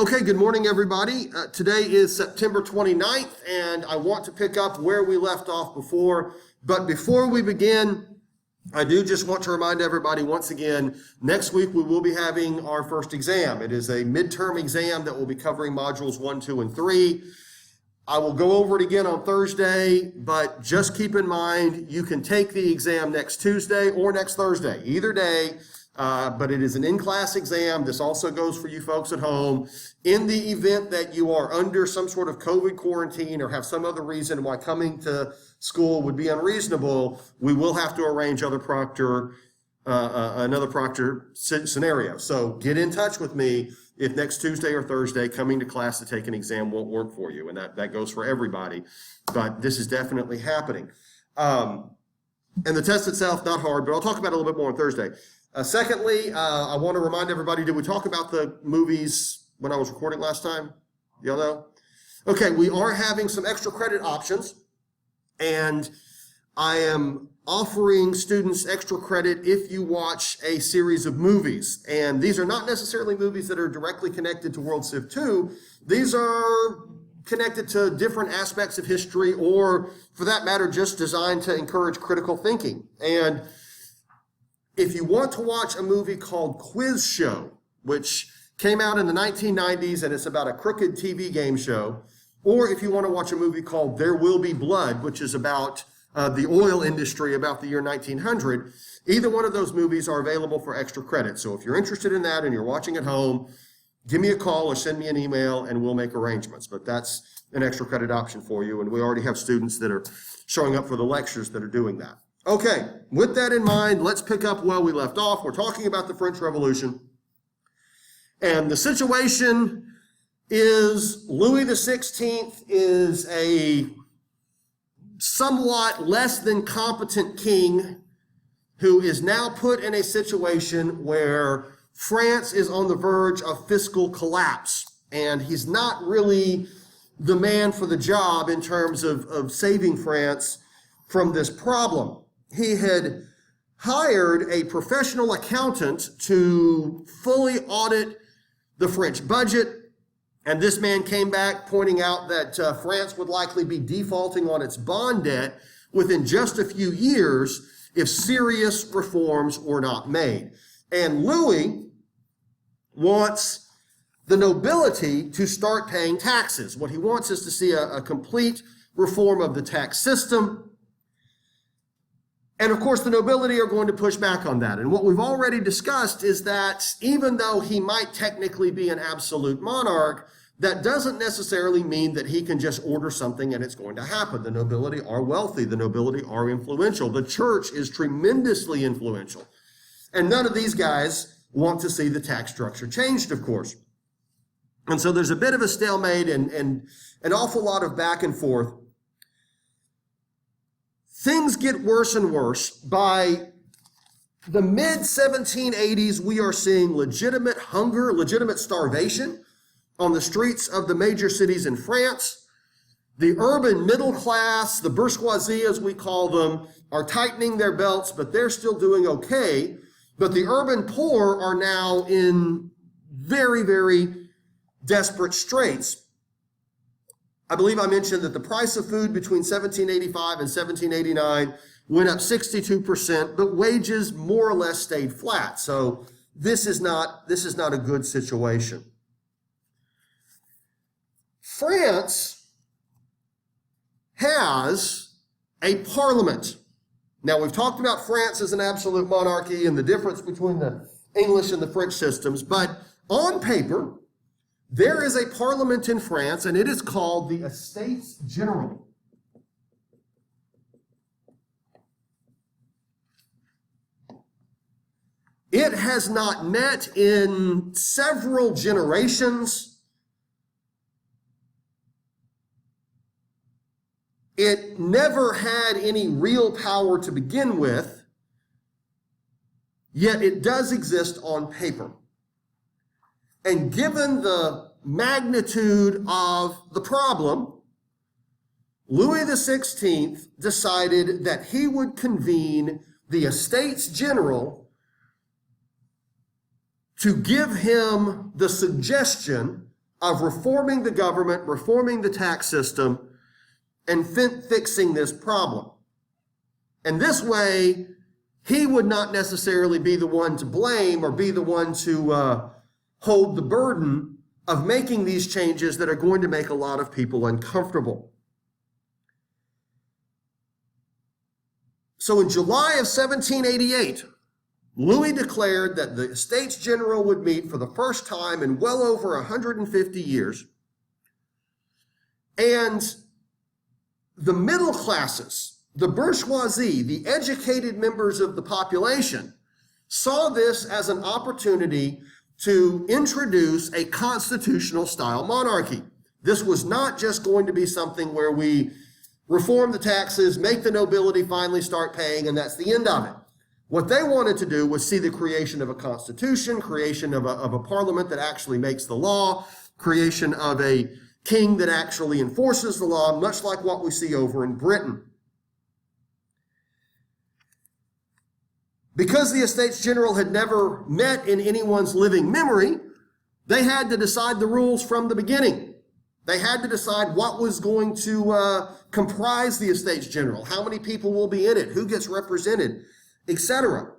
Okay, good morning, everybody. Today is September 29th, and I want to pick up where we left off before. But before we begin, I do just want to remind everybody once again, next week we will be having our first exam. It is a midterm exam that will be covering modules 1, 2, and 3. I will go over it again on Thursday, but just keep in mind you can take the exam next Tuesday or next Thursday, either day. But it is an in-class exam. This also goes for you folks at home. In the event that you are under some sort of COVID quarantine or have some other reason why coming to school would be unreasonable, we will have to arrange another proctor scenario. So get in touch with me if next Tuesday or Thursday coming to class to take an exam won't work for you. And that goes for everybody. But this is definitely happening. And the test itself, not hard, but I'll talk about it a little bit more on Thursday. Secondly, I want to remind everybody, did we talk about the movies when I was recording last time? Y'all know? Okay, we are having some extra credit options, and I am offering students extra credit if you watch a series of movies. And these are not necessarily movies that are directly connected to World Civ II. These are connected to different aspects of history, or for that matter, just designed to encourage critical thinking. And if you want to watch a movie called Quiz Show, which came out in the 1990s and it's about a crooked TV game show, or if you want to watch a movie called There Will Be Blood, which is about the oil industry about the year 1900, either one of those movies are available for extra credit. So if you're interested in that and you're watching at home, give me a call or send me an email and we'll make arrangements. But that's an extra credit option for you, and we already have students that are showing up for the lectures that are doing that. Okay, with that in mind, let's pick up where we left off. We're talking about the French Revolution. And the situation is Louis XVI is a somewhat less than competent king who is now put in a situation where France is on the verge of fiscal collapse. And he's not really the man for the job in terms of saving France from this problem. He had hired a professional accountant to fully audit the French budget, and this man came back pointing out that France would likely be defaulting on its bond debt within just a few years if serious reforms were not made. And Louis wants the nobility to start paying taxes. What he wants is to see a complete reform of the tax system. And of course, the nobility are going to push back on that. And what we've already discussed is that even though he might technically be an absolute monarch, that doesn't necessarily mean that he can just order something and it's going to happen. The nobility are wealthy. The nobility are influential. The church is tremendously influential. And none of these guys want to see the tax structure changed, of course. And so there's a bit of a stalemate and an awful lot of back and forth. Things get worse and worse. By the mid-1780s, we are seeing legitimate hunger, legitimate starvation on the streets of the major cities in France. The urban middle class, the bourgeoisie as we call them, are tightening their belts, but they're still doing okay. But the urban poor are now in very, very desperate straits. I believe I mentioned that the price of food between 1785 and 1789 went up 62%, but wages more or less stayed flat. So this is not a good situation. France has a parliament. Now, we've talked about France as an absolute monarchy and the difference between the English and the French systems, but on paper, there is a parliament in France, and it is called the Estates General. It has not met in several generations. It never had any real power to begin with, yet it does exist on paper. And given the magnitude of the problem, Louis XVI decided that he would convene the Estates General to give him the suggestion of reforming the government, reforming the tax system, and fixing this problem. And this way, he would not necessarily be the one to blame or be the one to hold the burden of making these changes that are going to make a lot of people uncomfortable. So in July of 1788, Louis declared that the Estates General would meet for the first time in well over 150 years. And the middle classes, the bourgeoisie, the educated members of the population, saw this as an opportunity to introduce a constitutional style monarchy. This was not just going to be something where we reform the taxes, make the nobility finally start paying, and that's the end of it. What they wanted to do was see the creation of a constitution, creation of a parliament that actually makes the law, creation of a king that actually enforces the law, much like what we see over in Britain. Because the Estates General had never met in anyone's living memory, they had to decide the rules from the beginning. They had to decide what was going to comprise the Estates General, how many people will be in it, who gets represented, etc.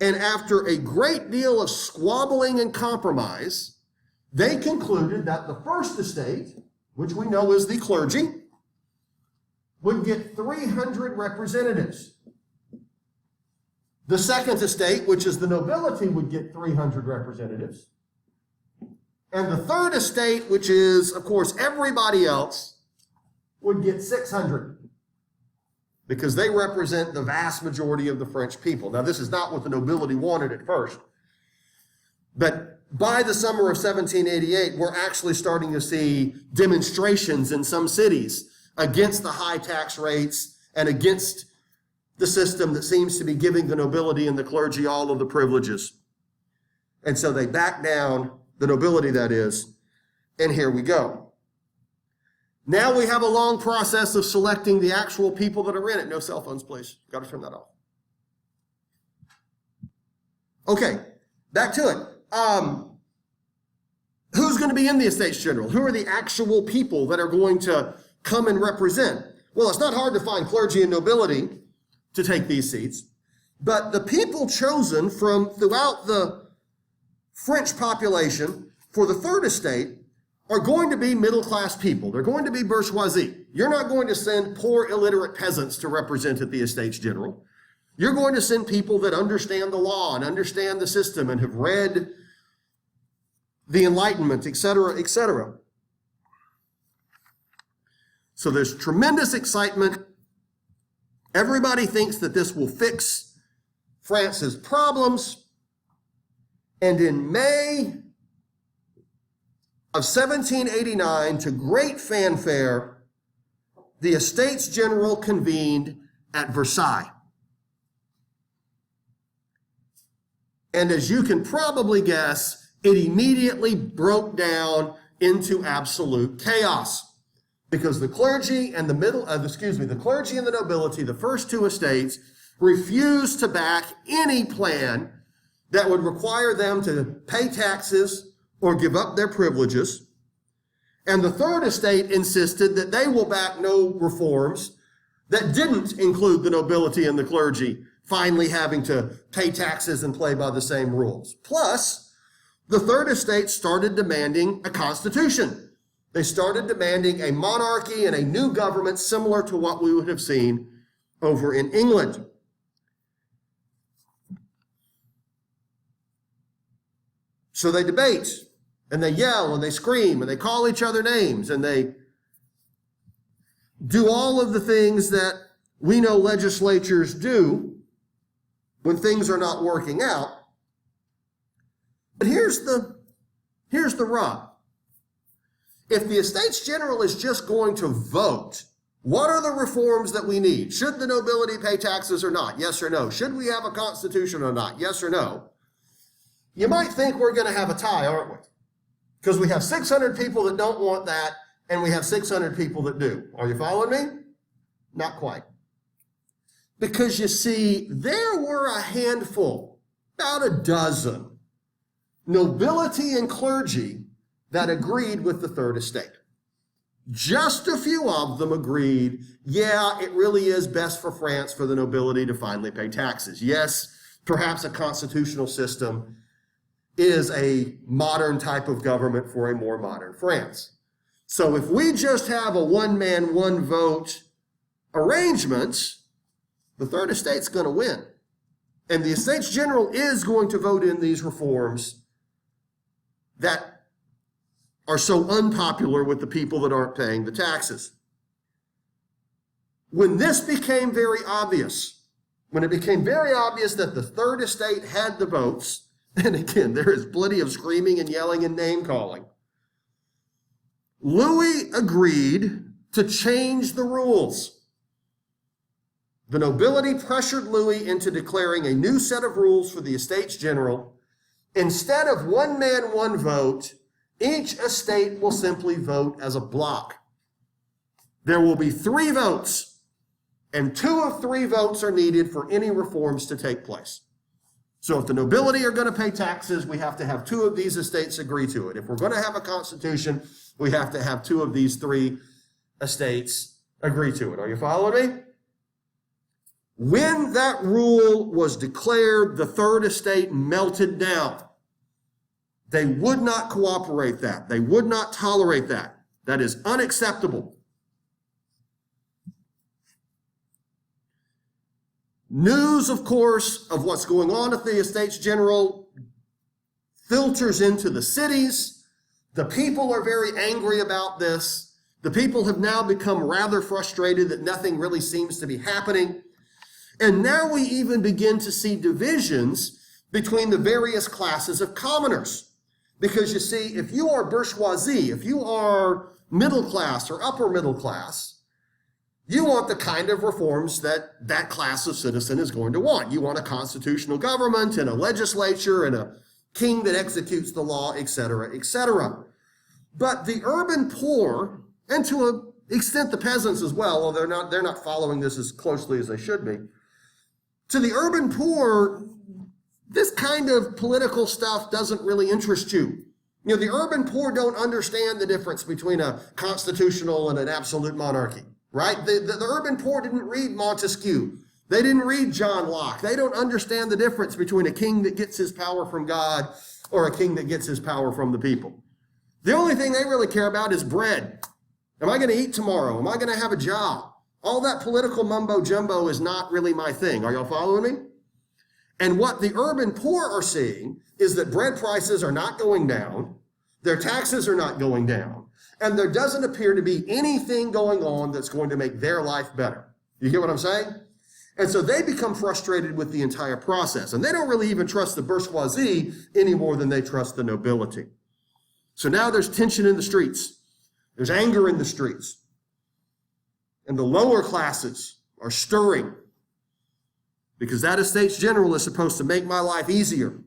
And after a great deal of squabbling and compromise, they concluded that the first estate, which we know is the clergy, would get 300 representatives. The second estate, which is the nobility, would get 300 representatives. And the third estate, which is, of course, everybody else, would get 600. Because they represent the vast majority of the French people. Now, this is not what the nobility wanted at first. But by the summer of 1788, we're actually starting to see demonstrations in some cities against the high tax rates and against the system that seems to be giving the nobility and the clergy all of the privileges. And so they back down, the nobility that is, and here we go. Now we have a long process of selecting the actual people that are in it. No cell phones, please. Got to turn that off. Okay, back to it. Who's going to be in the Estates General? Who are the actual people that are going to come and represent? Well, it's not hard to find clergy and nobility to take these seats, but the people chosen from throughout the French population for the third estate are going to be middle-class people. They're going to be bourgeoisie. You're not going to send poor illiterate peasants to represent at the Estates General. You're going to send people that understand the law and understand the system and have read the Enlightenment, etc., etc. So there's tremendous excitement. Everybody thinks that this will fix France's problems. And in May of 1789, to great fanfare, the Estates General convened at Versailles. And as you can probably guess, it immediately broke down into absolute chaos. Because the clergy and the clergy and the nobility, the first two estates, refused to back any plan that would require them to pay taxes or give up their privileges. And the third estate insisted that they will back no reforms that didn't include the nobility and the clergy finally having to pay taxes and play by the same rules. Plus, the third estate started demanding a constitution. They started demanding a monarchy and a new government similar to what we would have seen over in England. So they debate, and they yell, and they scream, and they call each other names, and they do all of the things that we know legislatures do when things are not working out. But here's the rub. If the Estates General is just going to vote, what are the reforms that we need? Should the nobility pay taxes or not? Yes or no? Should we have a constitution or not? Yes or no? You might think we're going to have a tie, aren't we? Because we have 600 people that don't want that, and we have 600 people that do. Are you following me? Not quite. Because you see, there were a handful, about a dozen, nobility and clergy that agreed with the third estate. Just a few of them agreed, yeah, it really is best for France for the nobility to finally pay taxes. Yes, perhaps a constitutional system is a modern type of government for a more modern France. So if we just have a one-man, one-vote arrangement, the third estate's going to win. And the Estates General is going to vote in these reforms that are so unpopular with the people that aren't paying the taxes. When this became very obvious, when it became very obvious that the third estate had the votes, and again, there is plenty of screaming and yelling and name-calling, Louis agreed to change the rules. The nobility pressured Louis into declaring a new set of rules for the Estates General. Instead of one man, one vote, each estate will simply vote as a block. There will be 3 votes, and 2 of 3 votes are needed for any reforms to take place. So if the nobility are going to pay taxes, we have to have 2 of these estates agree to it. If we're going to have a constitution, we have to have 2 of these 3 estates agree to it. Are you following me? When that rule was declared, the third estate melted down. They would not cooperate that. They would not tolerate that. That is unacceptable. News, of course, of what's going on at the Estates General filters into the cities. The people are very angry about this. The people have now become rather frustrated that nothing really seems to be happening. And now we even begin to see divisions between the various classes of commoners. Because you see, if you are bourgeoisie, if you are middle class or upper middle class, you want the kind of reforms that that class of citizen is going to want. You want a constitutional government and a legislature and a king that executes the law, etc., etc. But the urban poor, and to an extent the peasants as well, although they're not following this as closely as they should be, to the urban poor, this kind of political stuff doesn't really interest you. You know, the urban poor don't understand the difference between a constitutional and an absolute monarchy, right? The urban poor didn't read Montesquieu. They didn't read John Locke. They don't understand the difference between a king that gets his power from God or a king that gets his power from the people. The only thing they really care about is bread. Am I going to eat tomorrow? Am I going to have a job? All that political mumbo jumbo is not really my thing. Are y'all following me? And what the urban poor are seeing is that bread prices are not going down, their taxes are not going down, and there doesn't appear to be anything going on that's going to make their life better. You get what I'm saying? And so they become frustrated with the entire process, and they don't really even trust the bourgeoisie any more than they trust the nobility. So now there's tension in the streets. There's anger in the streets. And the lower classes are stirring, because that Estates General is supposed to make my life easier.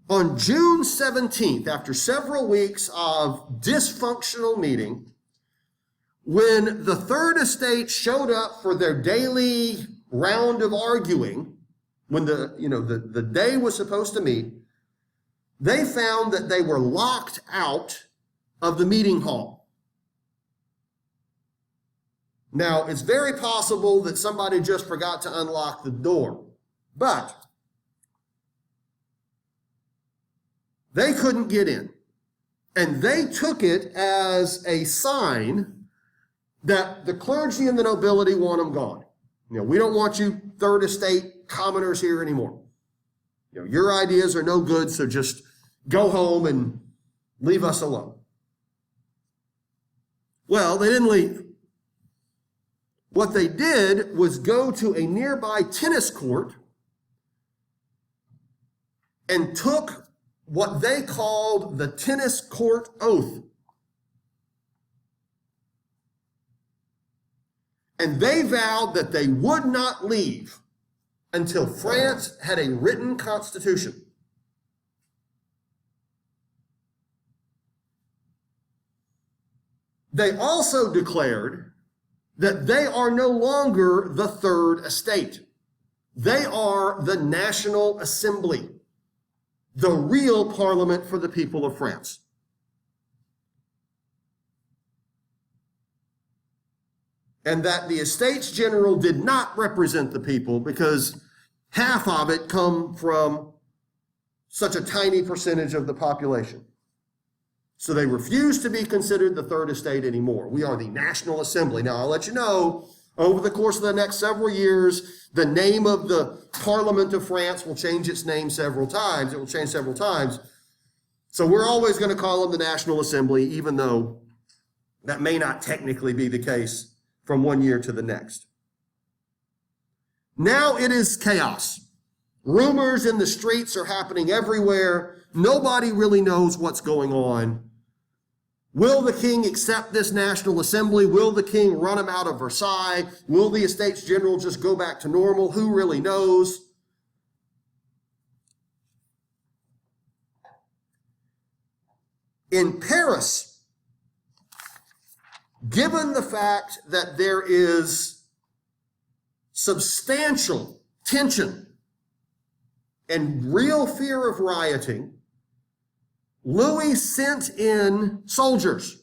On June 17th, after several weeks of dysfunctional meeting, when the Third Estate showed up for their daily round of arguing, when the day was supposed to meet, they found that they were locked out of the meeting hall. Now, it's very possible that somebody just forgot to unlock the door, but they couldn't get in. And they took it as a sign that the clergy and the nobility want them gone. You know, we don't want you Third Estate commoners here anymore. You know, your ideas are no good, so just go home and leave us alone. Well, they didn't leave. What they did was go to a nearby tennis court and took what they called the tennis court oath. And they vowed that they would not leave until France had a written constitution. They also declared that they are no longer the Third Estate. They are the National Assembly. the real parliament for the people of France. And that the Estates General did not represent the people because half of it come from such a tiny percentage of the population. So they refused to be considered the Third Estate anymore. We are the National Assembly. Now, I'll let you know, over the course of the next several years, the name of the Parliament of France will change its name several times. It will change several times. So we're always going to call them the National Assembly, even though that may not technically be the case from one year to the next. Now it is chaos. Rumors in the streets are happening everywhere. Nobody really knows what's going on. Will the king accept this National Assembly? Will the king run him out of Versailles? Will the Estates General just go back to normal? Who really knows? In Paris, given the fact that there is substantial tension and real fear of rioting, Louis sent in soldiers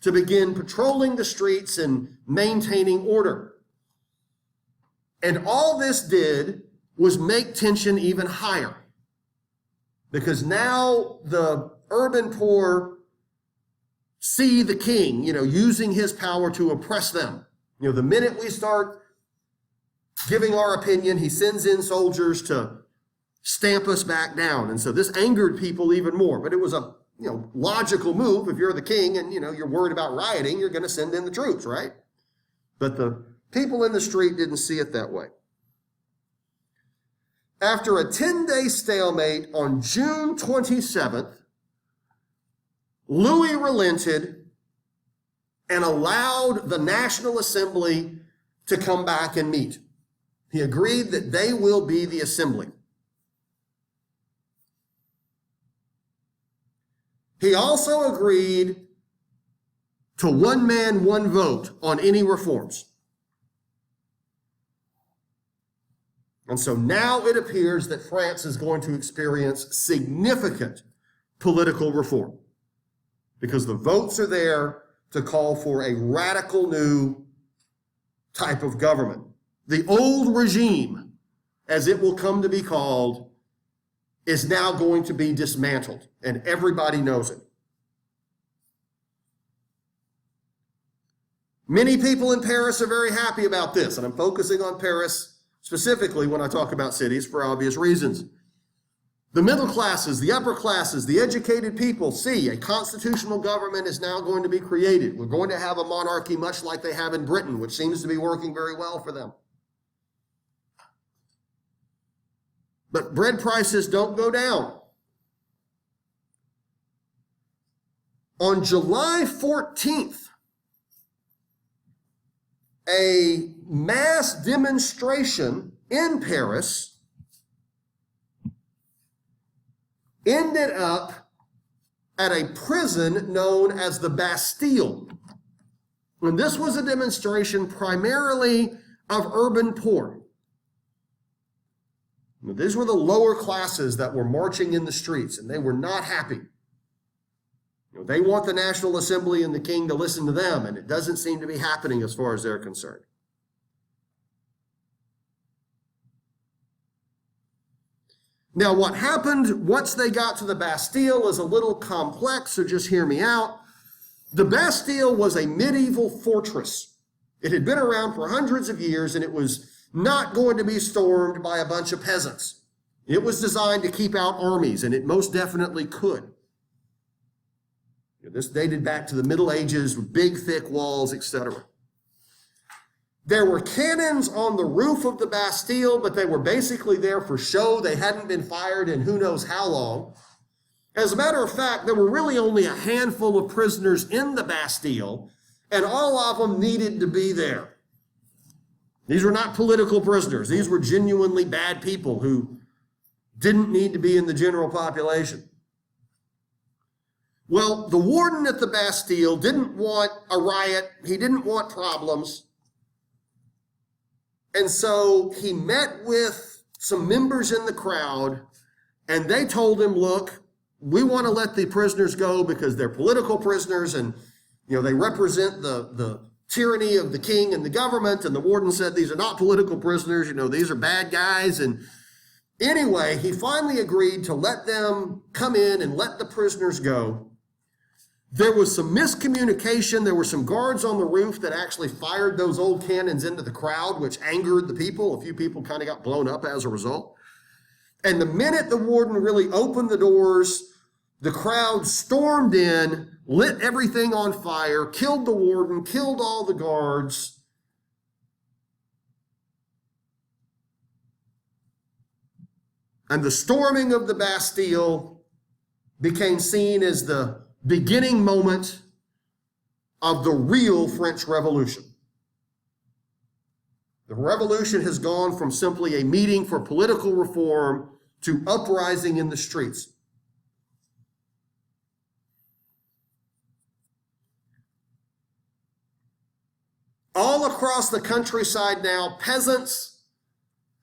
to begin patrolling the streets and maintaining order. And all this did was make tension even higher, because now the urban poor see the king, using his power to oppress them. The minute we start giving our opinion, he sends in soldiers to stamp us back down. And so this angered people even more. But it was a logical move. If you're the king and you're worried about rioting, you're going to send in the troops, right? But the people in the street didn't see it that way. After a 10-day stalemate on June 27th, Louis relented and allowed the National Assembly to come back and meet. He agreed that they will be the assembly. He also agreed to one man, one vote on any reforms. And so now it appears that France is going to experience significant political reform, because the votes are there to call for a radical new type of government. The old regime, as it will come to be called, is now going to be dismantled, and everybody knows it. Many people in Paris are very happy about this, and I'm focusing on Paris specifically when I talk about cities for obvious reasons. The middle classes, the upper classes, the educated people see a constitutional government is now going to be created. We're going to have a monarchy much like they have in Britain, which seems to be working very well for them. But bread prices don't go down. On July 14th, a mass demonstration in Paris ended up at a prison known as the Bastille. And this was a demonstration primarily of urban poor. These were the lower classes that were marching in the streets, and they were not happy. They want the National Assembly and the king to listen to them, and it doesn't seem to be happening as far as they're concerned. Now, what happened once they got to the Bastille is a little complex, so just hear me out. The Bastille was a medieval fortress. It had been around for hundreds of years, and it was not going to be stormed by a bunch of peasants. It was designed to keep out armies, and it most definitely could. This dated back to the Middle Ages with big, thick walls, etc. There were cannons on the roof of the Bastille, but they were basically there for show. They hadn't been fired in who knows how long. As a matter of fact, there were really only a handful of prisoners in the Bastille, and all of them needed to be there. These were not political prisoners. These were genuinely bad people who didn't need to be in the general population. Well, the warden at the Bastille didn't want a riot. He didn't want problems. And so he met with some members in the crowd And they told him, look, we want to let the prisoners go because they're political prisoners and they represent the tyranny of the king and the government. And the warden said, these are not political prisoners, these are bad guys. And anyway, he finally agreed to let them come in and let the prisoners go. There was some miscommunication. There were some guards on the roof that actually fired those old cannons into the crowd, which angered the people. A few people kind of got blown up as a result. And the minute the warden really opened the doors, the crowd stormed in, lit everything on fire, killed the warden, killed all the guards. And the storming of the Bastille became seen as the beginning moment of the real French Revolution. The revolution has gone from simply a meeting for political reform to uprising in the streets. All across the countryside now, peasants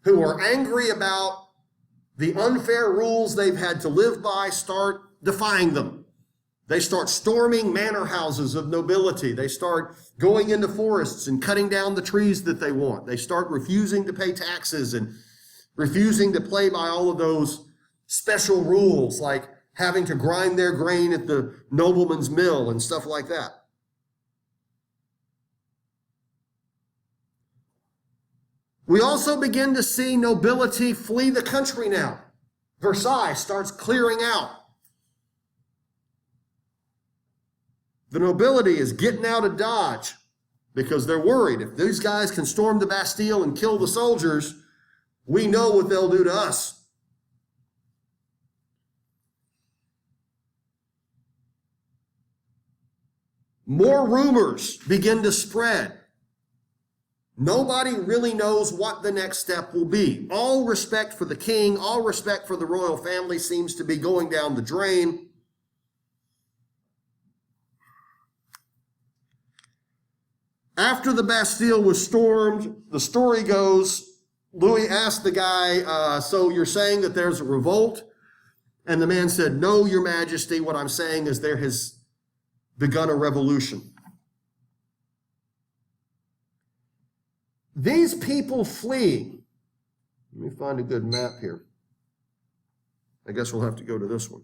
who are angry about the unfair rules they've had to live by start defying them. They start storming manor houses of nobility. They start going into forests and cutting down the trees that they want. They start refusing to pay taxes and refusing to play by all of those special rules, like having to grind their grain at the nobleman's mill and stuff like that. We also begin to see nobility flee the country now. Versailles starts clearing out. The nobility is getting out of Dodge because they're worried. If these guys can storm the Bastille and kill the soldiers, we know what they'll do to us. More rumors begin to spread. Nobody really knows what the next step will be. All respect for the king, all respect for the royal family seems to be going down the drain. After the Bastille was stormed, the story goes, Louis asked the guy, so you're saying that there's a revolt? And the man said, no, your majesty, what I'm saying is there has begun a revolution. These people fleeing, let me find a good map here. I guess we'll have to go to this one.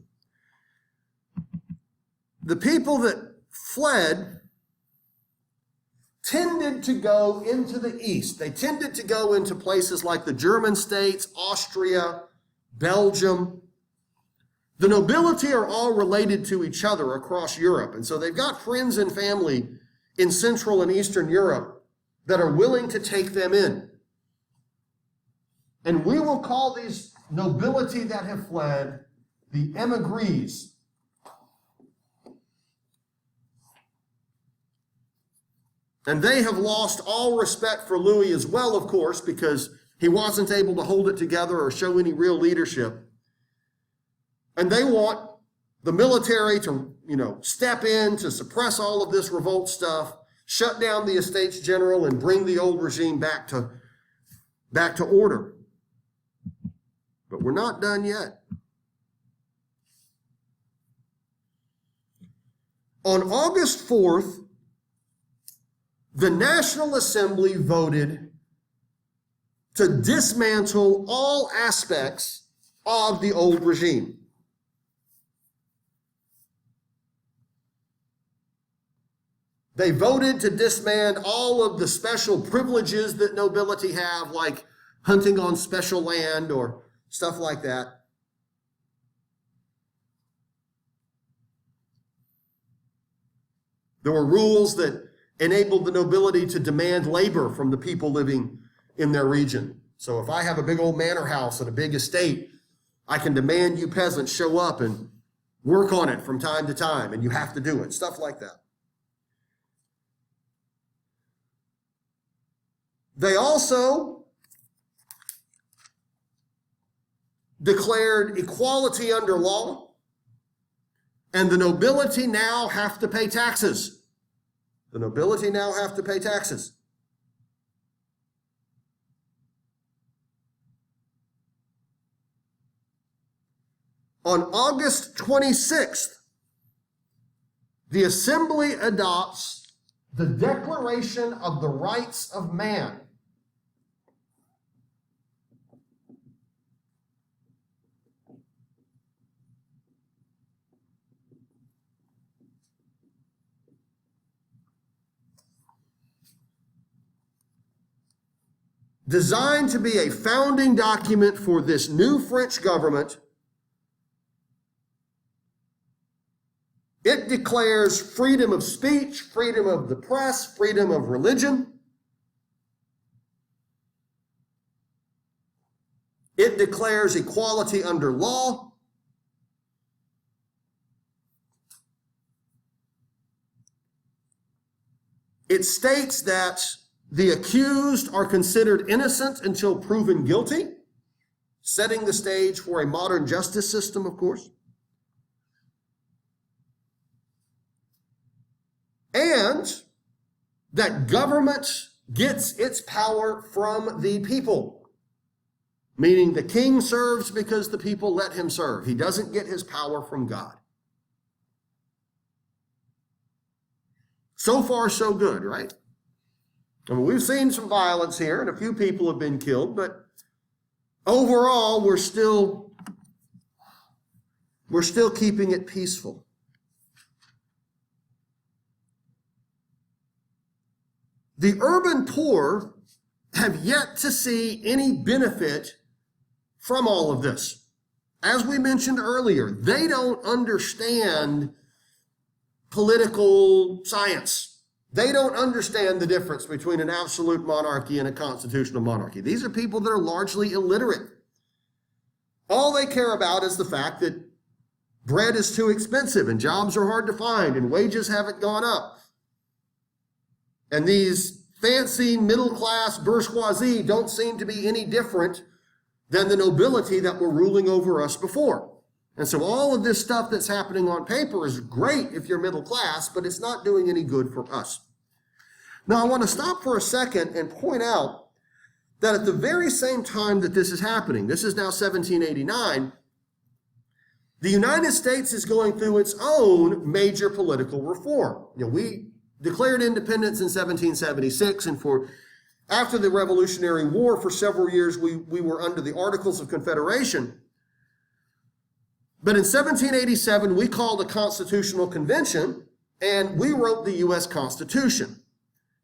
The people that fled tended to go into the east. They tended to go into places like the German states, Austria, Belgium. The nobility are all related to each other across Europe, and so they've got friends and family in Central and Eastern Europe that are willing to take them in. And we will call these nobility that have fled the émigrés. And they have lost all respect for Louis as well, of course, because he wasn't able to hold it together or show any real leadership. And they want the military to, step in to suppress all of this revolt stuff, shut down the Estates General, and bring the old regime back to order. But we're not done yet. On August 4th, the National Assembly voted to dismantle all aspects of the old regime. They voted to disband all of the special privileges that nobility have, like hunting on special land or stuff like that. There were rules that enabled the nobility to demand labor from the people living in their region. So if I have a big old manor house and a big estate, I can demand you peasants show up and work on it from time to time, and you have to do it, stuff like that. They also declared equality under law, and the nobility now have to pay taxes. The nobility now have to pay taxes. On August 26th, the Assembly adopts the Declaration of the Rights of Man. Designed to be a founding document for this new French government, it declares freedom of speech, freedom of the press, freedom of religion. It declares equality under law. It states that the accused are considered innocent until proven guilty, setting the stage for a modern justice system, of course. And that government gets its power from the people, meaning the king serves because the people let him serve. He doesn't get his power from God. So far, so good, right? I mean, we've seen some violence here, and a few people have been killed, but overall, we're still keeping it peaceful. The urban poor have yet to see any benefit from all of this. As we mentioned earlier, they don't understand political science. They don't understand the difference between an absolute monarchy and a constitutional monarchy. These are people that are largely illiterate. All they care about is the fact that bread is too expensive and jobs are hard to find and wages haven't gone up. And these fancy middle-class bourgeoisie don't seem to be any different than the nobility that were ruling over us before. And so all of this stuff that's happening on paper is great if you're middle class, but it's not doing any good for us. Now, I want to stop for a second and point out that at the very same time that this is happening, this is now 1789, the United States is going through its own major political reform. We declared independence in 1776, and after the Revolutionary War, for several years, we were under the Articles of Confederation. But in 1787, we called a constitutional convention, and we wrote the U.S. Constitution.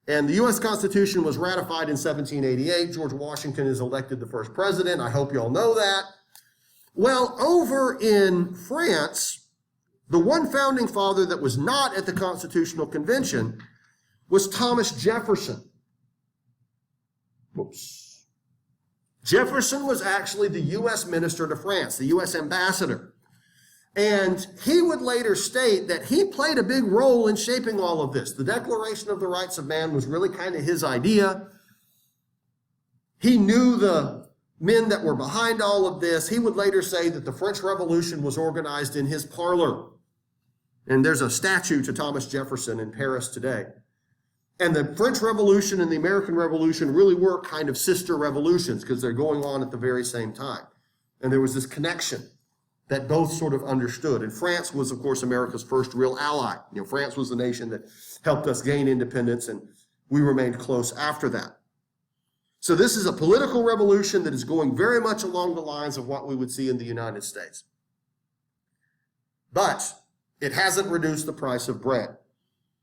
And the U.S. Constitution was ratified in 1788. George Washington is elected the first president. I hope you all know that. Well, over in France, the one founding father that was not at the Constitutional Convention was Thomas Jefferson. Whoops. Jefferson was actually the U.S. minister to France, the U.S. ambassador. And he would later state that he played a big role in shaping all of this. The Declaration of the Rights of Man was really kind of his idea. He knew the men that were behind all of this. He would later say that the French Revolution was organized in his parlor. And there's a statue to Thomas Jefferson in Paris today. And the French Revolution and the American Revolution really were kind of sister revolutions because they're going on at the very same time. And there was this connection that both sort of understood. And France was, of course, America's first real ally. France was the nation that helped us gain independence, and we remained close after that. So this is a political revolution that is going very much along the lines of what we would see in the United States. But it hasn't reduced the price of bread.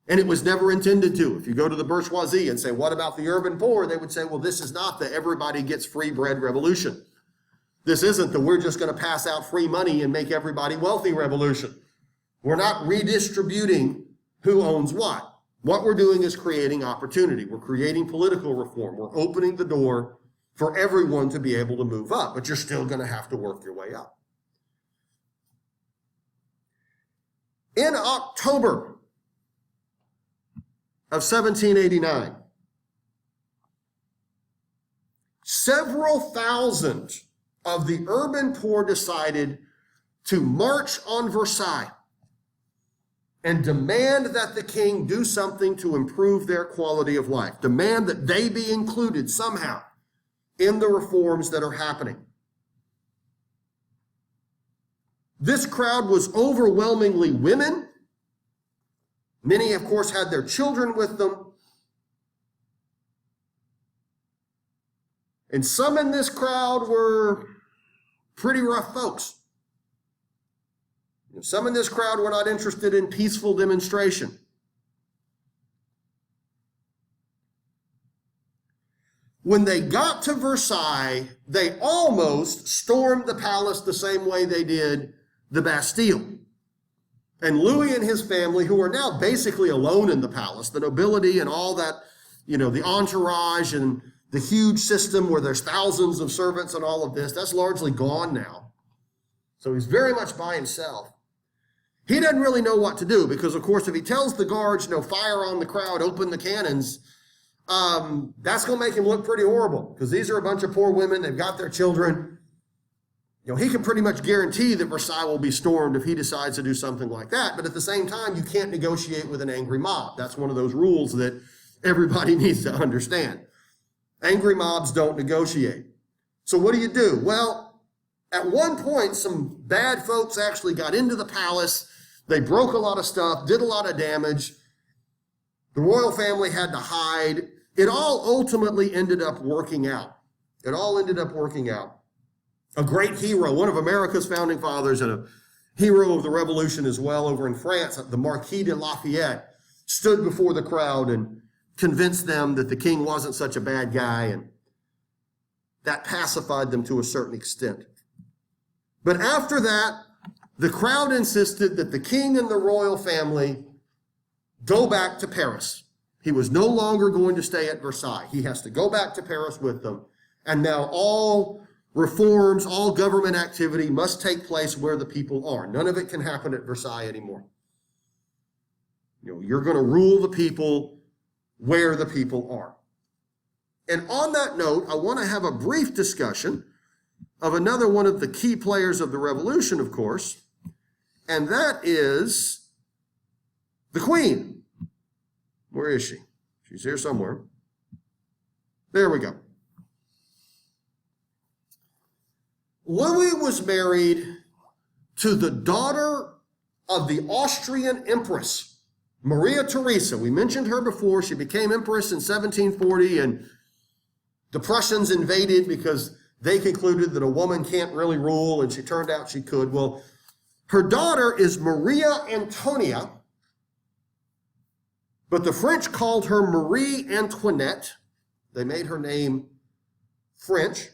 And it was never intended to. If you go to the bourgeoisie and say, what about the urban poor? They would say, well, this is not the everybody gets free bread revolution. This isn't the we're just going to pass out free money and make everybody wealthy revolution. We're not redistributing who owns what. What we're doing is creating opportunity. We're creating political reform. We're opening the door for everyone to be able to move up, but you're still going to have to work your way up. In October of 1789, several thousand of the urban poor decided to march on Versailles and demand that the king do something to improve their quality of life, demand that they be included somehow in the reforms that are happening. This crowd was overwhelmingly women. Many, of course, had their children with them. And some in this crowd were pretty rough folks. Some in this crowd were not interested in peaceful demonstration. When they got to Versailles, they almost stormed the palace the same way they did the Bastille. And Louis and his family, who are now basically alone in the palace, the nobility and all that, the entourage and the huge system where there's thousands of servants and all of this, that's largely gone now. So he's very much by himself. He doesn't really know what to do because, of course, if he tells the guards, fire on the crowd, open the cannons, that's going to make him look pretty horrible because these are a bunch of poor women. They've got their children. He can pretty much guarantee that Versailles will be stormed if he decides to do something like that. But at the same time, you can't negotiate with an angry mob. That's one of those rules that everybody needs to understand. Angry mobs don't negotiate. So what do? Well, at one point, some bad folks actually got into the palace. They broke a lot of stuff, did a lot of damage. The royal family had to hide. It all ultimately ended up working out. A great hero, one of America's founding fathers and a hero of the revolution as well over in France, the Marquis de Lafayette, stood before the crowd and convinced them that the king wasn't such a bad guy, and that pacified them to a certain extent. But after that, the crowd insisted that the king and the royal family go back to Paris. He was no longer going to stay at Versailles. He has to go back to Paris with them. And now all reforms, all government activity must take place where the people are. None of it can happen at Versailles anymore. You're going to rule the people where the people are. And on that note, I want to have a brief discussion of another one of the key players of the revolution, of course, and that is the Queen. Where is she? She's here somewhere. There we go. Louis was married to the daughter of the Austrian Empress, Maria Theresa. We mentioned her before. She became empress in 1740, and the Prussians invaded because they concluded that a woman can't really rule, and she turned out she could. Well, her daughter is Maria Antonia, but the French called her Marie Antoinette. They made her name French.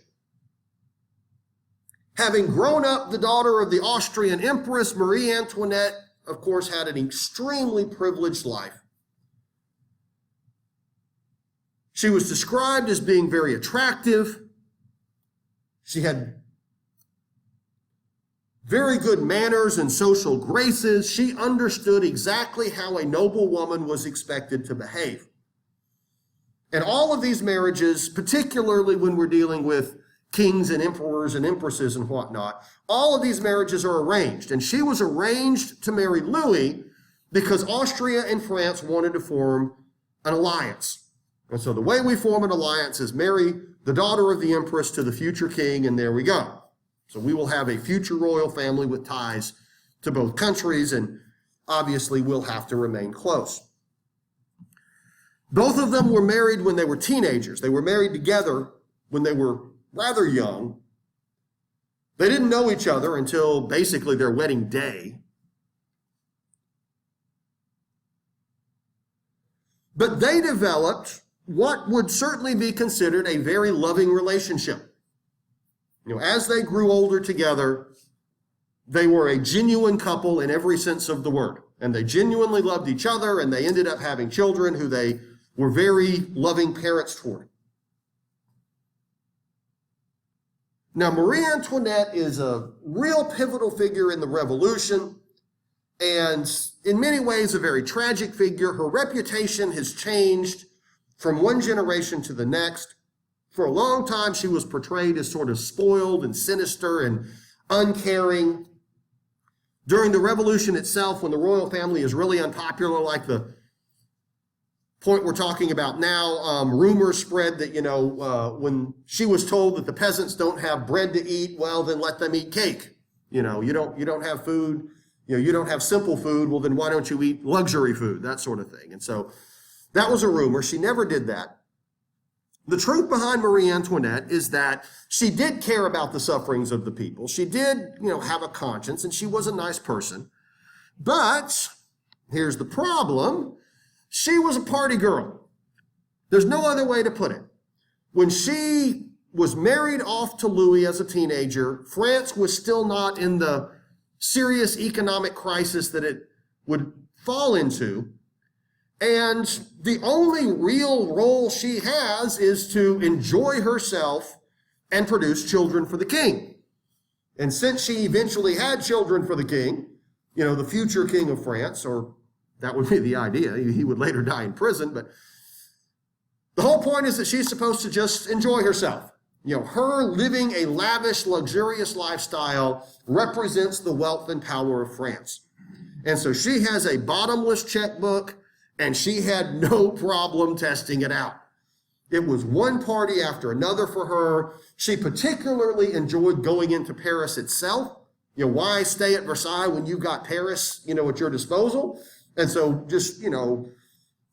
Having grown up the daughter of the Austrian Empress, Marie Antoinette, of course, had an extremely privileged life. She was described as being very attractive. She had very good manners and social graces. She understood exactly how a noble woman was expected to behave. And all of these marriages, particularly when we're dealing with kings and emperors and empresses and whatnot, all of these marriages are arranged. And she was arranged to marry Louis because Austria and France wanted to form an alliance. And so the way we form an alliance is marry the daughter of the empress to the future king, and there we go. So we will have a future royal family with ties to both countries, and obviously we'll have to remain close. Both of them were married when they were teenagers. They were married together when they were rather young. They didn't know each other until basically their wedding day. But they developed what would certainly be considered a very loving relationship. As they grew older together, they were a genuine couple in every sense of the word. And they genuinely loved each other, and they ended up having children who they were very loving parents toward. Now, Marie Antoinette is a real pivotal figure in the Revolution, and in many ways a very tragic figure. Her reputation has changed from one generation to the next. For a long time, she was portrayed as sort of spoiled and sinister and uncaring. During the Revolution itself, when the royal family is really unpopular, like the point we're talking about now, rumors spread that, when she was told that the peasants don't have bread to eat, well, then let them eat cake. You don't have food, you don't have simple food. Well, then why don't you eat luxury food? That sort of thing. And so that was a rumor. She never did that. The truth behind Marie Antoinette is that she did care about the sufferings of the people. She did, have a conscience, and she was a nice person. But here's the problem. She was a party girl. There's no other way to put it. When she was married off to Louis as a teenager, France was still not in the serious economic crisis that it would fall into. And the only real role she has is to enjoy herself and produce children for the king. And since she eventually had children for the king, the future king of France, or that would be the idea, he would later die in prison, but the whole point is that she's supposed to just enjoy herself. Her living a lavish, luxurious lifestyle represents the wealth and power of France. And so she has a bottomless checkbook, and she had no problem testing it out. It was one party after another for her. She particularly enjoyed going into Paris itself. Why stay at Versailles when you got Paris, at your disposal? And so just,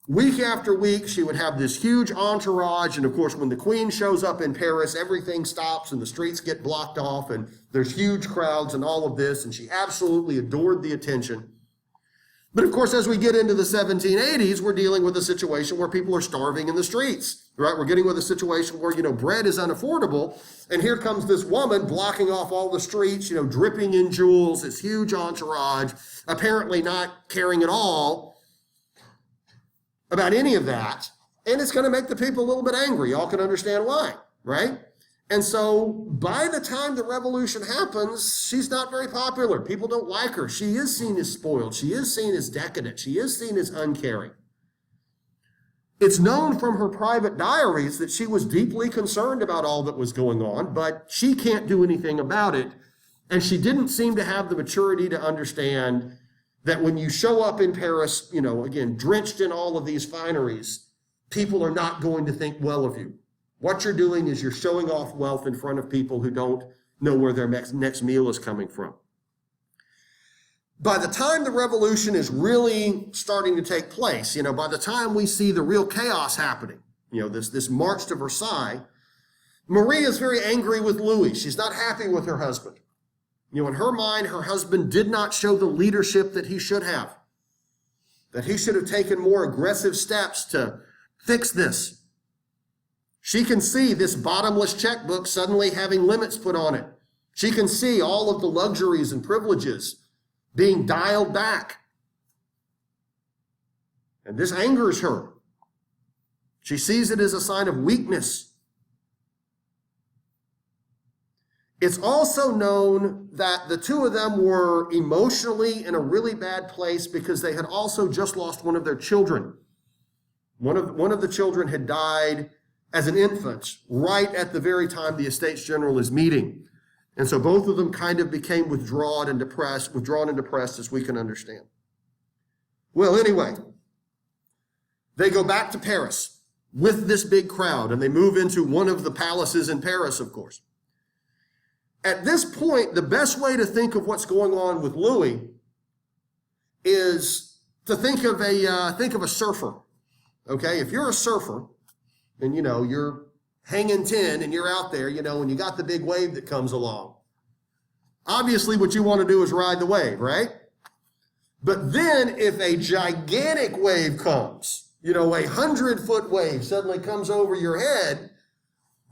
week after week, she would have this huge entourage. And of course, when the queen shows up in Paris, everything stops and the streets get blocked off and there's huge crowds and all of this. And she absolutely adored the attention. But of course, as we get into the 1780s, we're dealing with a situation where people are starving in the streets, right? We're getting with a situation where, bread is unaffordable. And here comes this woman blocking off all the streets, dripping in jewels, this huge entourage, apparently not caring at all about any of that. And it's going to make the people a little bit angry. Y'all can understand why, right? And so by the time the revolution happens, she's not very popular. People don't like her. She is seen as spoiled. She is seen as decadent. She is seen as uncaring. It's known from her private diaries that she was deeply concerned about all that was going on, but she can't do anything about it. And she didn't seem to have the maturity to understand that when you show up in Paris, again, drenched in all of these fineries, people are not going to think well of you. What you're doing is you're showing off wealth in front of people who don't know where their next meal is coming from. By the time the revolution is really starting to take place, by the time we see the real chaos happening, this march to Versailles, Marie is very angry with Louis. She's not happy with her husband. In her mind, her husband did not show the leadership that he should have, that he should have taken more aggressive steps to fix this. She can see this bottomless checkbook suddenly having limits put on it. She can see all of the luxuries and privileges being dialed back. And this angers her. She sees it as a sign of weakness. It's also known that the two of them were emotionally in a really bad place because they had also just lost one of their children. One of the children had died as an infant, right at the very time the Estates General is meeting. And so both of them kind of became withdrawn and depressed as we can understand. Well, anyway, they go back to Paris with this big crowd, and they move into one of the palaces in Paris, of course. At this point, the best way to think of what's going on with Louis is to think of a surfer. Okay, if you're a surfer, and you're hanging 10 and you're out there, and you got the big wave that comes along. Obviously, what you want to do is ride the wave, right? But then if a gigantic wave comes, a 100-foot wave suddenly comes over your head,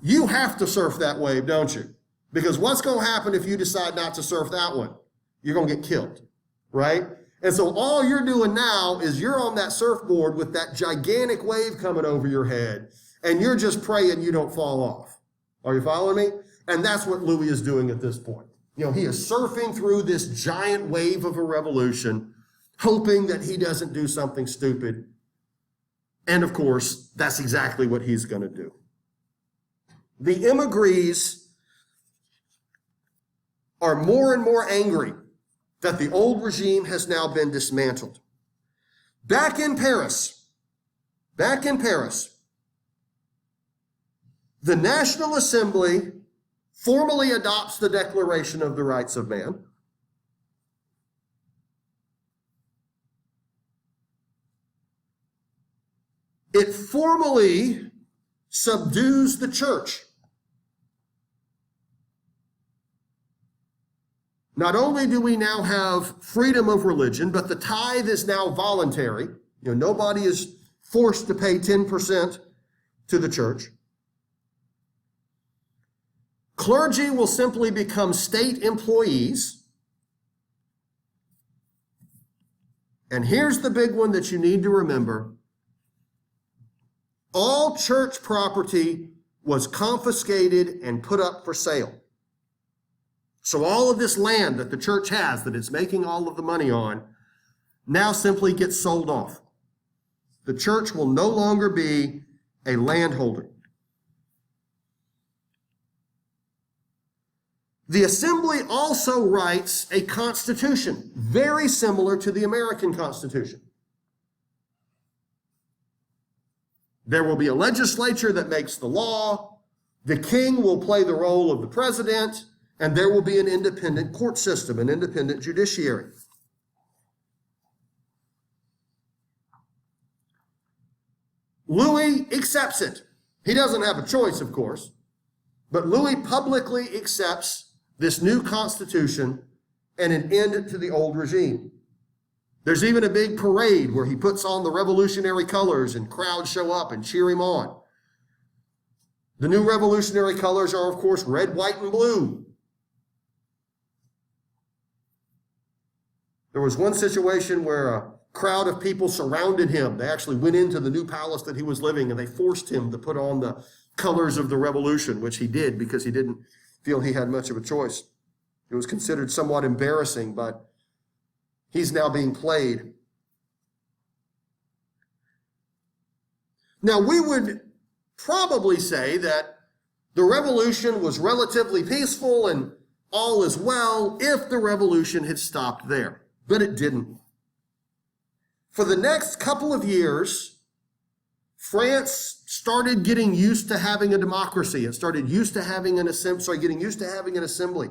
you have to surf that wave, don't you? Because what's going to happen if you decide not to surf that one? You're going to get killed, right? And so all you're doing now is you're on that surfboard with that gigantic wave coming over your head, and you're just praying you don't fall off. Are you following me? And that's what Louis is doing at this point. He is surfing through this giant wave of a revolution, hoping that he doesn't do something stupid. And of course, that's exactly what he's going to do. The emigres are more and more angry that the old regime has now been dismantled. Back in Paris, the National Assembly formally adopts the Declaration of the Rights of Man. It formally subdues the church. Not only do we now have freedom of religion, but the tithe is now voluntary. Nobody is forced to pay 10% to the church. Clergy will simply become state employees. And here's the big one that you need to remember. All church property was confiscated and put up for sale. So all of this land that the church has, that it's making all of the money on, now simply gets sold off. The church will no longer be a landholder. The assembly also writes a constitution, very similar to the American Constitution. There will be a legislature that makes the law. The king will play the role of the president, and there will be an independent court system, an independent judiciary. Louis accepts it. He doesn't have a choice, of course, but Louis publicly accepts this new constitution and an end to the old regime. There's even a big parade where he puts on the revolutionary colors and crowds show up and cheer him on. The new revolutionary colors are, of course, red, white, and blue. There was one situation where a crowd of people surrounded him. They actually went into the new palace that he was living, and they forced him to put on the colors of the revolution, which he did because he didn't feel he had much of a choice. It was considered somewhat embarrassing, but he's now being played. Now, we would probably say that the revolution was relatively peaceful and all is well if the revolution had stopped there, but it didn't. For the next couple of years, France started getting used to having a democracy. It started getting used to having an assembly.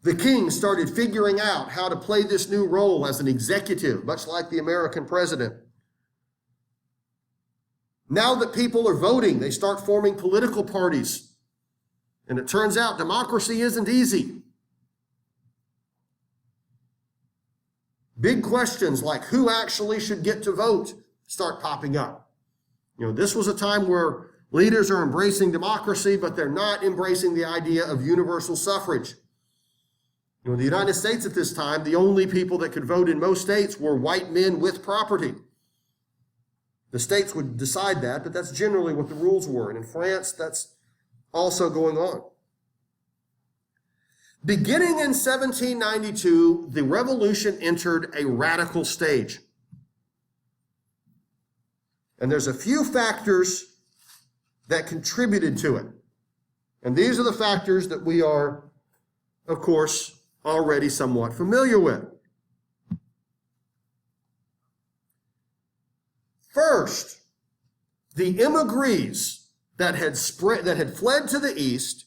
The king started figuring out how to play this new role as an executive, much like the American president. Now that people are voting, they start forming political parties. And it turns out democracy isn't easy. Big questions like who actually should get to vote start popping up. This was a time where leaders are embracing democracy, but they're not embracing the idea of universal suffrage. In the United States at this time, the only people that could vote in most states were white men with property. The states would decide that, but that's generally what the rules were. And in France, that's also going on. Beginning in 1792, the revolution entered a radical stage. And there's a few factors that contributed to it. And these are the factors that we are, of course, already somewhat familiar with. First, the emigres that had fled to the east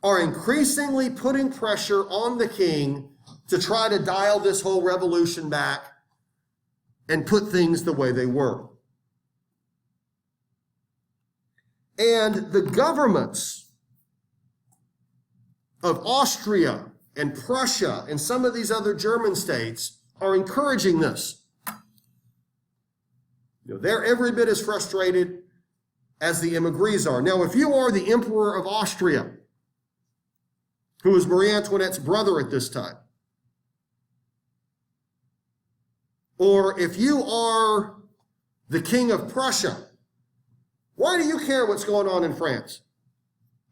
are increasingly putting pressure on the king to try to dial this whole revolution back and put things the way they were. And the governments of Austria and Prussia and some of these other German states are encouraging this. They're every bit as frustrated as the emigres are. Now, if you are the Emperor of Austria, who was Marie Antoinette's brother at this time, or if you are the King of Prussia, why do you care what's going on in France?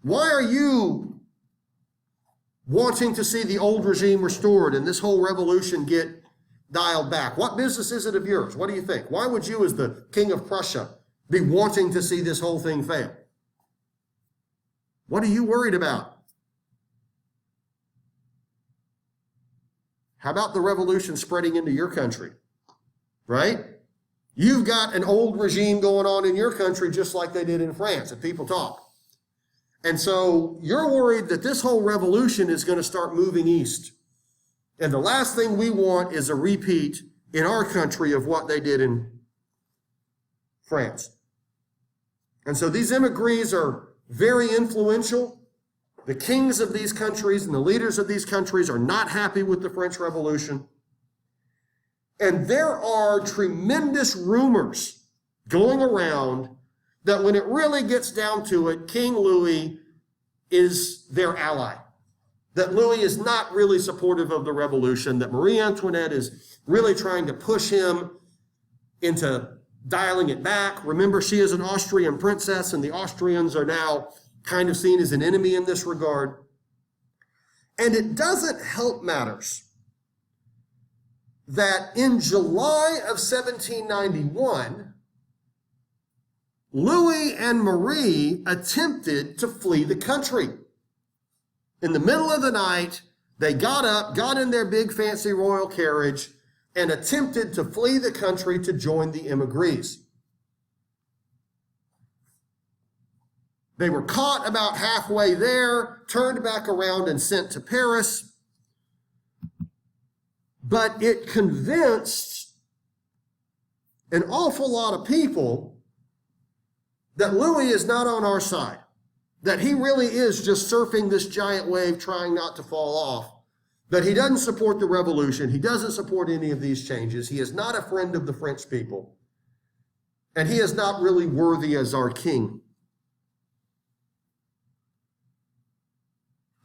Why are you wanting to see the old regime restored and this whole revolution get dialed back? What business is it of yours? What do you think? Why would you, as the King of Prussia, be wanting to see this whole thing fail? What are you worried about? How about the revolution spreading into your country? Right? You've got an old regime going on in your country just like they did in France, and people talk. And so you're worried that this whole revolution is going to start moving east. And the last thing we want is a repeat in our country of what they did in France. And so these emigres are very influential. The kings of these countries and the leaders of these countries are not happy with the French Revolution. And there are tremendous rumors going around that when it really gets down to it, King Louis is their ally. That Louis is not really supportive of the revolution, that Marie Antoinette is really trying to push him into dialing it back. Remember, she is an Austrian princess, and the Austrians are now kind of seen as an enemy in this regard. And it doesn't help matters that in July of 1791, Louis and Marie attempted to flee the country. In the middle of the night, they got up, got in their big fancy royal carriage, and attempted to flee the country to join the emigres. They were caught about halfway there, turned back around and sent to Paris. But it convinced an awful lot of people that Louis is not on our side, that he really is just surfing this giant wave trying not to fall off, that he doesn't support the revolution, he doesn't support any of these changes, he is not a friend of the French people, and he is not really worthy as our king.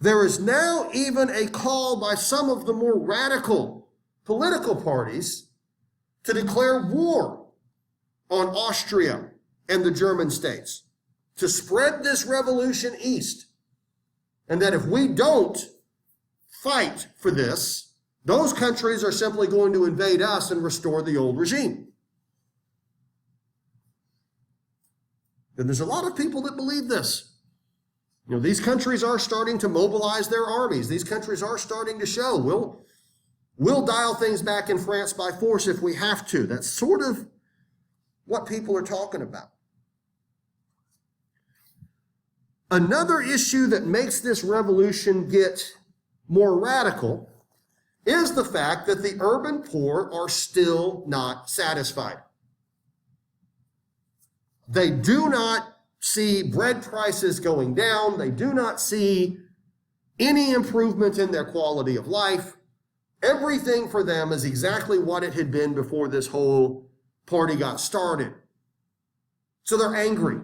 There is now even a call by some of the more radical political parties to declare war on Austria and the German states, to spread this revolution east. And that if we don't fight for this, those countries are simply going to invade us and restore the old regime. And there's a lot of people that believe this. You know, these countries are starting to mobilize their armies. These countries are starting to show, we'll dial things back in France by force if we have to. That's sort of what people are talking about. Another issue that makes this revolution get more radical is the fact that the urban poor are still not satisfied. They do not see bread prices going down. They do not see any improvement in their quality of life. Everything for them is exactly what it had been before this whole party got started. So they're angry.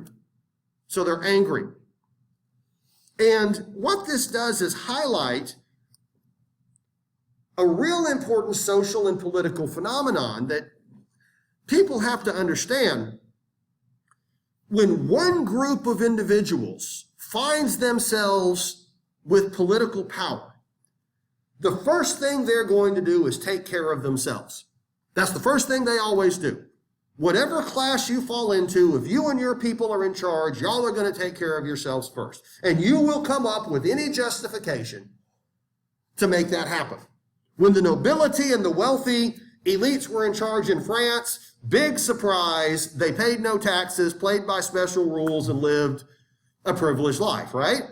And what this does is highlight a real important social and political phenomenon that people have to understand. When one group of individuals finds themselves with political power, the first thing they're going to do is take care of themselves. That's the first thing they always do. Whatever class you fall into, if you and your people are in charge, y'all are going to take care of yourselves first. And you will come up with any justification to make that happen. When the nobility and the wealthy elites were in charge in France, big surprise, they paid no taxes, played by special rules, and lived a privileged life, right?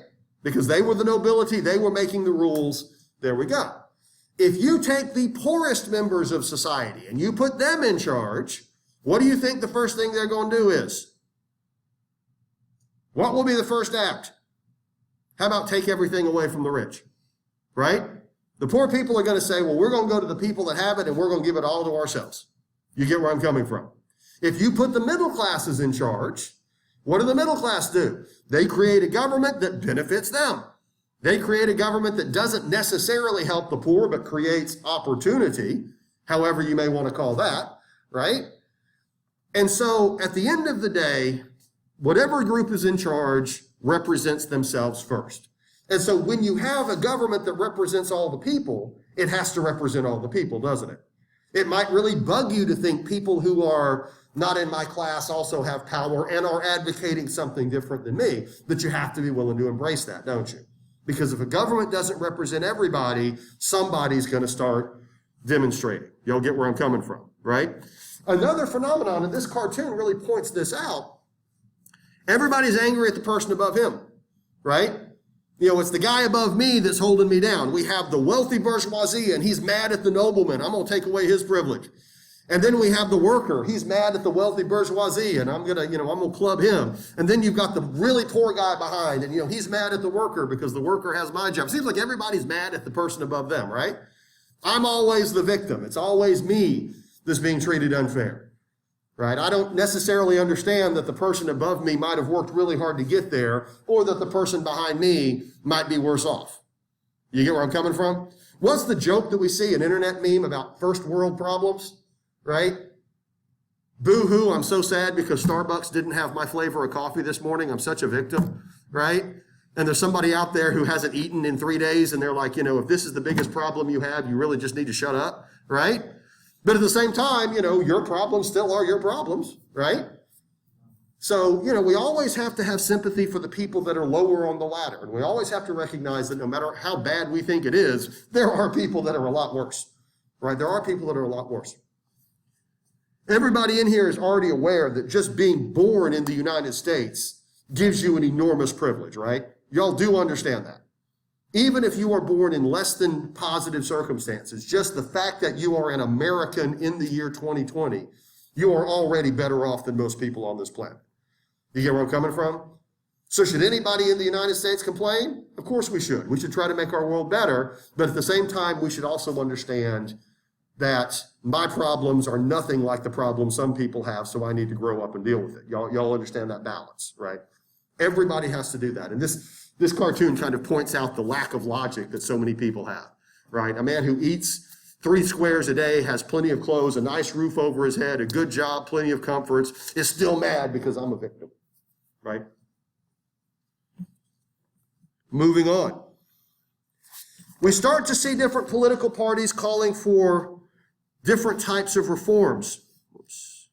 Because they were the nobility, they were making the rules. There we go. If you take the poorest members of society and you put them in charge, what do you think the first thing they're going to do is? What will be the first act? How about take everything away from the rich, right? The poor people are going to say, well, we're going to go to the people that have it and we're going to give it all to ourselves. You get where I'm coming from. If you put the middle classes in charge, what do the middle class do? They create a government that benefits them. They create a government that doesn't necessarily help the poor, but creates opportunity, however you may want to call that, right? And so at the end of the day, whatever group is in charge represents themselves first. And so when you have a government that represents all the people, it has to represent all the people, doesn't it? It might really bug you to think people who are not in my class also have power and are advocating something different than me, but you have to be willing to embrace that, don't you? Because if a government doesn't represent everybody, somebody's going to start demonstrating. Y'all get where I'm coming from, right? Another phenomenon, and this cartoon really points this out, everybody's angry at the person above him, right? You know, it's the guy above me that's holding me down. We have the wealthy bourgeoisie, and he's mad at the nobleman. I'm going to take away his privilege. And then we have the worker. He's mad at the wealthy bourgeoisie, and I'm gonna club him. And then you've got the really poor guy behind, and he's mad at the worker because the worker has my job. Seems like everybody's mad at the person above them, right? I'm always the victim. It's always me that's being treated unfair, right? I don't necessarily understand that the person above me might have worked really hard to get there, or that the person behind me might be worse off. You get where I'm coming from? What's the joke that we see, an internet meme about first world problems? Right? Boo-hoo, I'm so sad because Starbucks didn't have my flavor of coffee this morning. I'm such a victim, right? And there's somebody out there who hasn't eaten in 3 days, and they're like, if this is the biggest problem you have, you really just need to shut up, right? But at the same time, your problems still are your problems, right? So, we always have to have sympathy for the people that are lower on the ladder. And we always have to recognize that no matter how bad we think it is, there are people that are a lot worse, right? There are people that are a lot worse. Everybody in here is already aware that just being born in the United States gives you an enormous privilege, right? Y'all do understand that. Even if you are born in less than positive circumstances, just the fact that you are an American in the year 2020, you are already better off than most people on this planet. You get where I'm coming from? So should anybody in the United States complain? Of course we should. We should try to make our world better, but at the same time, we should also understand that my problems are nothing like the problems some people have, so I need to grow up and deal with it. Y'all understand that balance, right? Everybody has to do that. And this cartoon kind of points out the lack of logic that so many people have, right? A man who eats 3 squares a day, has plenty of clothes, a nice roof over his head, a good job, plenty of comforts, is still mad because I'm a victim, right? Moving on. We start to see different political parties calling for different types of reforms. Oops.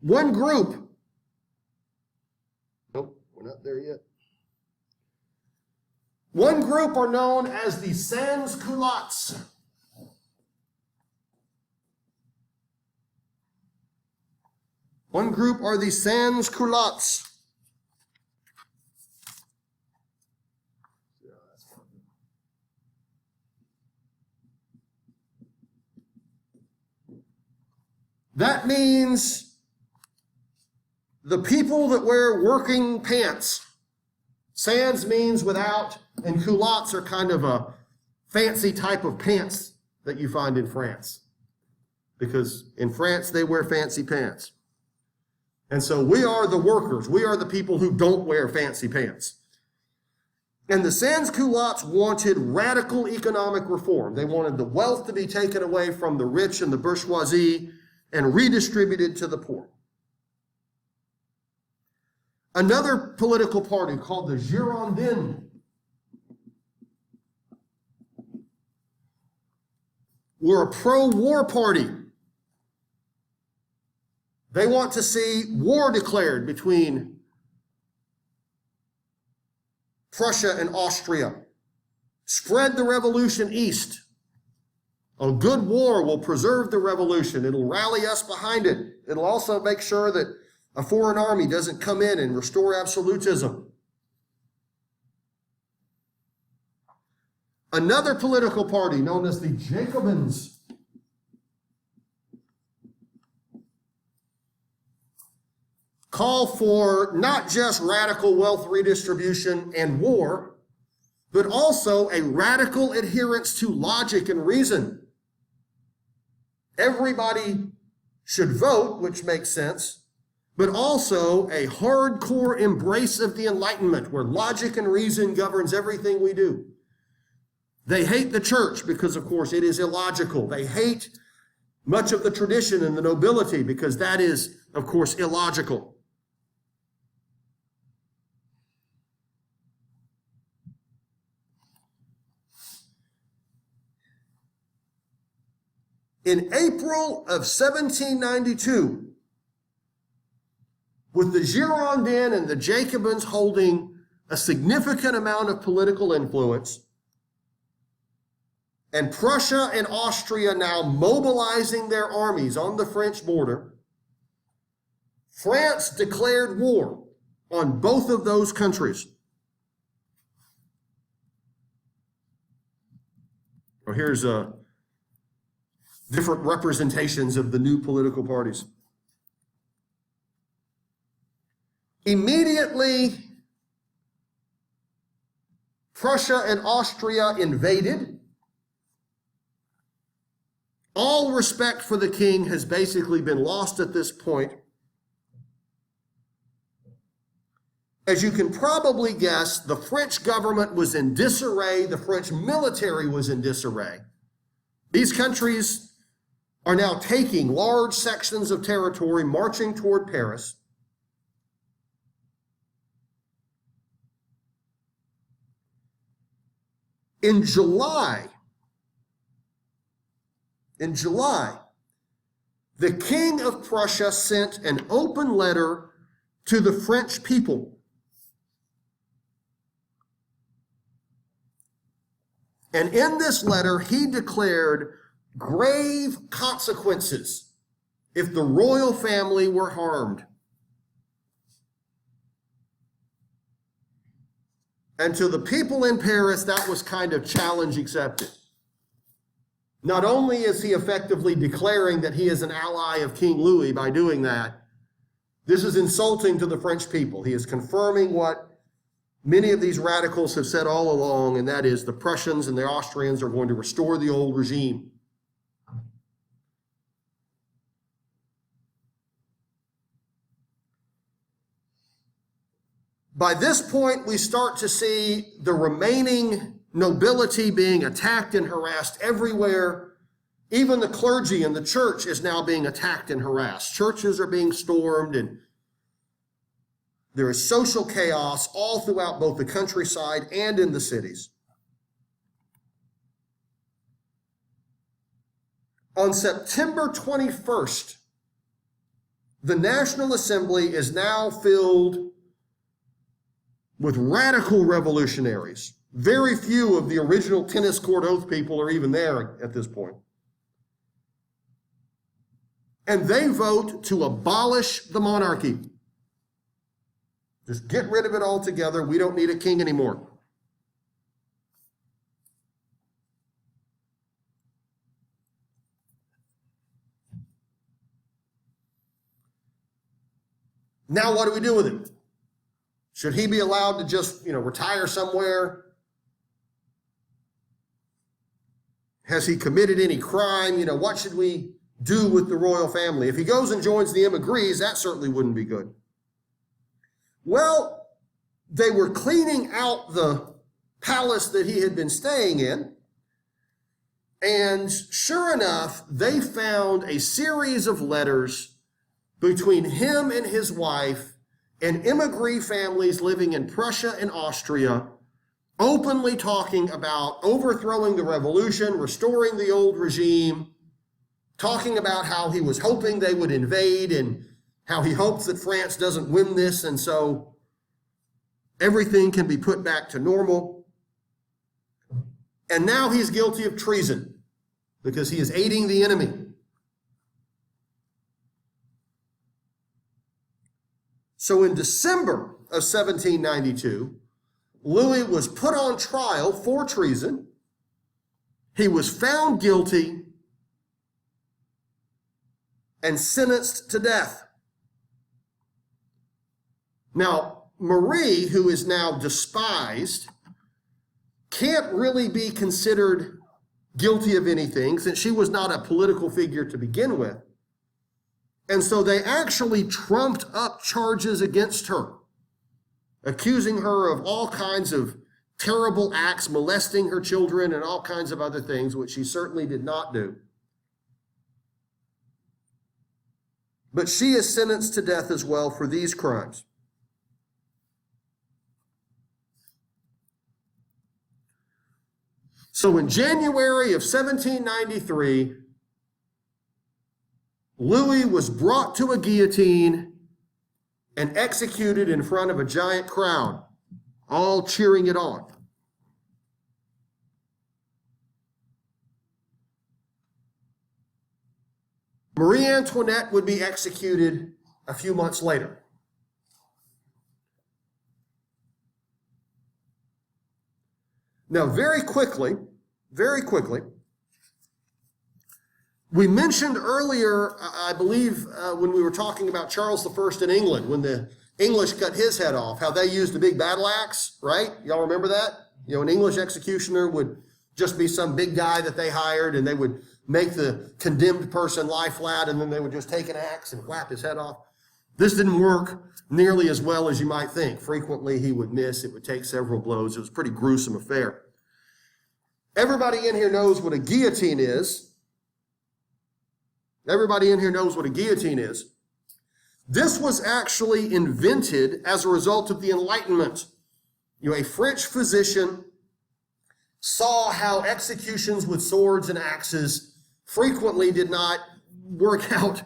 One group, nope, we're not there yet. One group are known as the sans-culottes. One group are the sans-culottes. That means the people that wear working pants. Sans means without, and culottes are kind of a fancy type of pants that you find in France. Because in France, they wear fancy pants. And so we are the workers. We are the people who don't wear fancy pants. And the sans-culottes wanted radical economic reform. They wanted the wealth to be taken away from the rich and the bourgeoisie and redistributed to the poor. Another political party called the Girondins were a pro-war party. They want to see war declared between Prussia and Austria. Spread the revolution east. A good war will preserve the revolution. It'll rally us behind it. It'll also make sure that a foreign army doesn't come in and restore absolutism. Another political party known as the Jacobins call for not just radical wealth redistribution and war, but also a radical adherence to logic and reason. Everybody should vote, which makes sense, but also a hardcore embrace of the Enlightenment, where logic and reason governs everything we do. They hate the church because, of course, it is illogical. They hate much of the tradition and the nobility because that is, of course, illogical. In April of 1792, with the Girondins and the Jacobins holding a significant amount of political influence, and Prussia and Austria now mobilizing their armies on the French border, France declared war on both of those countries. Well, here's different representations of the new political parties. Immediately, Prussia and Austria invaded. All respect for the king has basically been lost at this point. As you can probably guess, the French government was in disarray. The French military was in disarray. These countries are now taking large sections of territory, marching toward Paris. In July, the King of Prussia sent an open letter to the French people. And in this letter, he declared grave consequences if the royal family were harmed. And to the people in Paris, that was kind of challenge accepted. Not only is he effectively declaring that he is an ally of King Louis by doing that, this is insulting to the French people. He is confirming what many of these radicals have said all along, and that is the Prussians and the Austrians are going to restore the old regime. By this point, we start to see the remaining nobility being attacked and harassed everywhere. Even the clergy and the church is now being attacked and harassed. Churches are being stormed, and there is social chaos all throughout both the countryside and in the cities. On September 21st, the National Assembly is now filled with radical revolutionaries. Very few of the original tennis court oath people are even there at this point. And they vote to abolish the monarchy. Just get rid of it altogether. We don't need a king anymore. Now what do we do with him? Should he be allowed to just, retire somewhere? Has he committed any crime? What should we do with the royal family? If he goes and joins the emigres, that certainly wouldn't be good. Well, they were cleaning out the palace that he had been staying in. And sure enough, they found a series of letters between him and his wife and emigre families living in Prussia and Austria, openly talking about overthrowing the revolution, restoring the old regime, talking about how he was hoping they would invade and how he hopes that France doesn't win this, and so everything can be put back to normal. And now he's guilty of treason because he is aiding the enemy. So in December of 1792, Louis was put on trial for treason. He was found guilty and sentenced to death. Now, Marie, who is now despised, can't really be considered guilty of anything since she was not a political figure to begin with. And so they actually trumped up charges against her, accusing her of all kinds of terrible acts, molesting her children and all kinds of other things, which she certainly did not do. But she is sentenced to death as well for these crimes. So in January of 1793, Louis was brought to a guillotine and executed in front of a giant crowd, all cheering it on. Marie Antoinette would be executed a few months later. Now, very quickly, We mentioned earlier, I believe, when we were talking about Charles I in England, when the English cut his head off, how they used a big battle axe, right? Y'all remember that? You know, an English executioner would just be some big guy that they hired, and they would make the condemned person lie flat, and then they would just take an axe and whap his head off. This didn't work nearly as well as you might think. Frequently, he would miss. It would take several blows. It was a pretty gruesome affair. Everybody in here knows what a guillotine is. Everybody in here knows what a guillotine is. This was actually invented as a result of the Enlightenment. You know, a French physician saw how executions with swords and axes frequently did not work out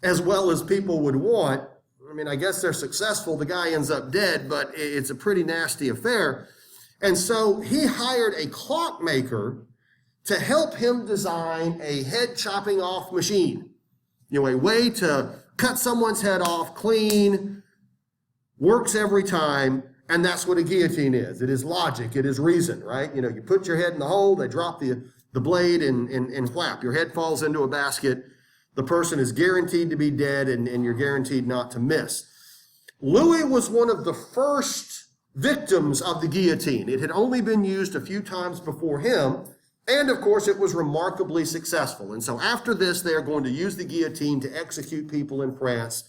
as well as people would want. I mean, I guess they're successful. The guy ends up dead, but it's a pretty nasty affair. And so he hired a clockmaker to help him design a head chopping off machine. You know, a way to cut someone's head off clean, works every time, and that's what a guillotine is. It is logic, it is reason, right? You know, you put your head in the hole, they drop the blade and whap. Your head falls into a basket. The person is guaranteed to be dead, and you're guaranteed not to miss. Louis was one of the first victims of the guillotine. It had only been used a few times before him, and of course it was remarkably successful. And so after this, they are going to use the guillotine to execute people in France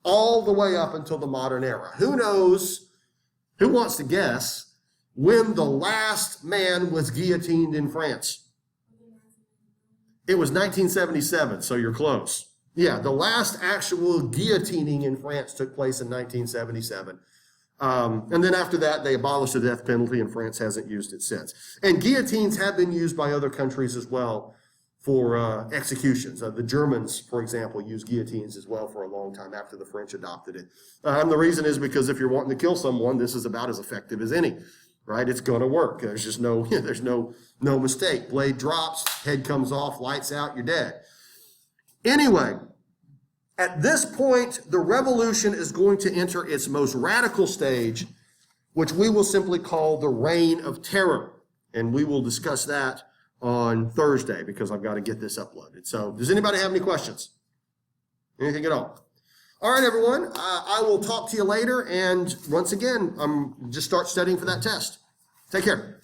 all the way up until the modern era. Who knows, who wants to guess when the last man was guillotined in France? It was 1977, so you're close. Yeah, the last actual guillotining in France took place in 1977. And then after that, they abolished the death penalty, and France hasn't used it since. And guillotines have been used by other countries as well for executions. The Germans, for example, used guillotines as well for a long time after the French adopted it. And the reason is because if you're wanting to kill someone, this is about as effective as any, right? It's going to work. There's just there's no mistake. Blade drops, head comes off, lights out, you're dead. Anyway, at this point, the revolution is going to enter its most radical stage, which we will simply call the Reign of Terror. And we will discuss that on Thursday because I've got to get this uploaded. So does anybody have any questions? Anything at all? All right, everyone. I will talk to you later. And once again, just start studying for that test. Take care.